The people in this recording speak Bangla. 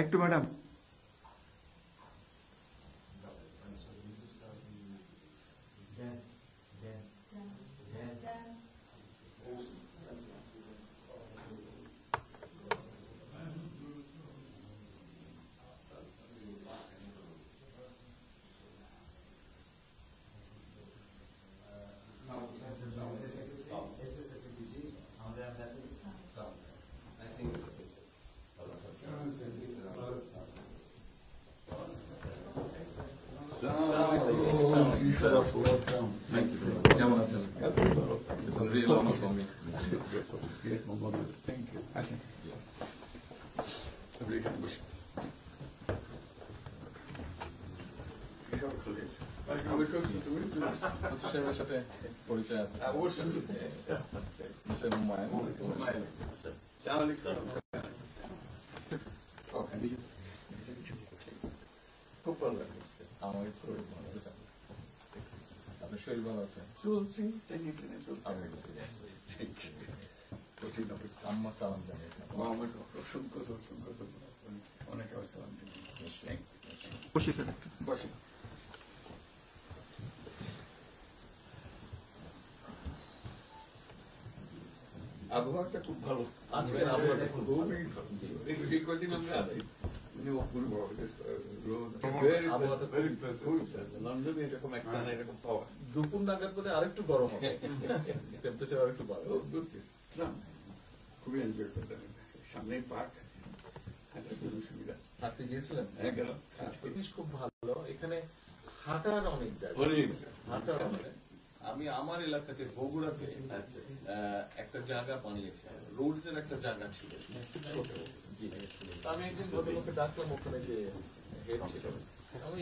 একটু ম্যাডাম কেমন আছেন? Real honour for me. Thank you. আসেন। সাহেবের সাথে পরিচয় আছে অবশ্যই। খুব ভালো লাগে। আমার শরীর ভালো আছে। আপনার শরীর ভালো আছে? চলছে টেনে টেনে চলছে। আম্মা সালাম জানাই। আমাকে অসংখ্য অনেক সালাম বসি স্যার বসে। আবহাওয়াটা খুব ভালো, আজকের আবহাওয়াটা খুব ভালো। খুবই ভালো। এই কদিন আমরা আছি লন্ডনে এরকম একটা এরকম পাওয়া দুপুর নাগাদ বলে আরেকটু গরম হবে, টেম্পারেচার আরেকটু বাড়বে। খুবই এনজয় করতাম। সামনে পার্ক, হাঁটার জন্য সুবিধা। হাঁটতে গিয়েছিলেন? গেলাম। জিনিস খুব ভালো, এখানে হাঁটার অনেক জায়গা, হাঁটার অনেক। আমি আমার এলাকাতে বগুড়াতে একটা জায়গা বানিয়েছি, রোডস এর একটা জায়গা ছিল ছোট। জি, আমি একদিন ভদ্রলোককে ডাকলাম, ওখানে যে হেড ছিল, আমি